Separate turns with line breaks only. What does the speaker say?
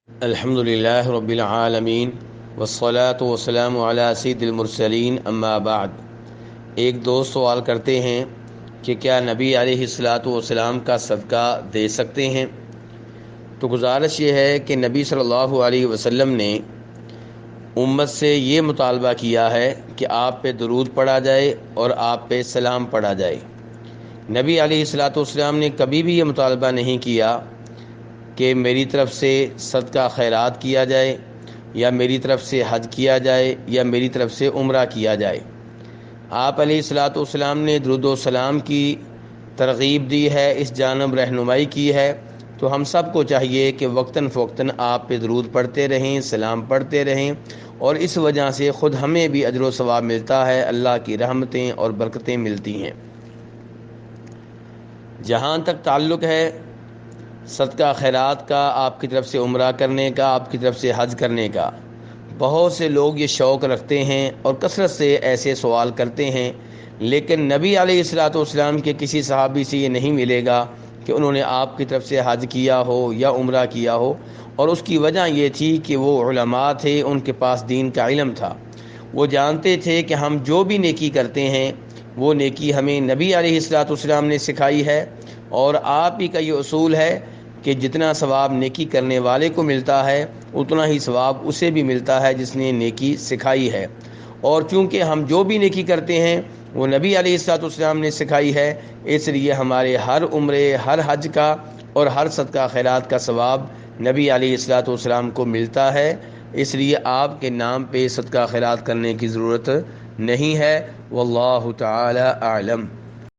الحمد للہ رب العالمین والصلاة والسلام علی سید المرسلین اما بعد۔ ایک دوست سوال کرتے ہیں کہ کیا نبی علیہ الصلاۃ والسلام کا صدقہ دے سکتے ہیں؟ تو گزارش یہ ہے کہ نبی صلی اللہ علیہ وسلم نے امت سے یہ مطالبہ کیا ہے کہ آپ پہ درود پڑھا جائے اور آپ پہ سلام پڑھا جائے۔ نبی علیہ الصلاۃ والسلام نے کبھی بھی یہ مطالبہ نہیں کیا کہ میری طرف سے صدقہ خیرات کیا جائے یا میری طرف سے حج کیا جائے یا میری طرف سے عمرہ کیا جائے۔ آپ علیہ الصلاۃ والسلام نے درود و سلام کی ترغیب دی ہے، اس جانب رہنمائی کی ہے، تو ہم سب کو چاہیے کہ وقتاً فوقتاً آپ پہ درود پڑھتے رہیں، سلام پڑھتے رہیں، اور اس وجہ سے خود ہمیں بھی اجر و ثواب ملتا ہے، اللہ کی رحمتیں اور برکتیں ملتی ہیں۔ جہاں تک تعلق ہے صدقہ خیرات کا، آپ کی طرف سے عمرہ کرنے کا، آپ کی طرف سے حج کرنے کا، بہت سے لوگ یہ شوق رکھتے ہیں اور کثرت سے ایسے سوال کرتے ہیں، لیکن نبی علیہ الصلاۃ والسلام کے کسی صحابی سے یہ نہیں ملے گا کہ انہوں نے آپ کی طرف سے حج کیا ہو یا عمرہ کیا ہو، اور اس کی وجہ یہ تھی کہ وہ علماء تھے، ان کے پاس دین کا علم تھا، وہ جانتے تھے کہ ہم جو بھی نیکی کرتے ہیں وہ نیکی ہمیں نبی علیہ الصلاۃ والسلام نے سکھائی ہے، اور آپ ہی کا یہ اصول ہے کہ جتنا ثواب نیکی کرنے والے کو ملتا ہے اتنا ہی ثواب اسے بھی ملتا ہے جس نے نیکی سکھائی ہے، اور چونکہ ہم جو بھی نیکی کرتے ہیں وہ نبی علیہ الصلوۃ والسلام نے سکھائی ہے، اس لیے ہمارے ہر عمرے، ہر حج کا اور ہر صدقہ خیرات کا ثواب نبی علیہ الصلوۃ والسلام کو ملتا ہے، اس لیے آپ کے نام پہ صدقہ خیرات کرنے کی ضرورت نہیں ہے۔ واللہ تعالی اعلم۔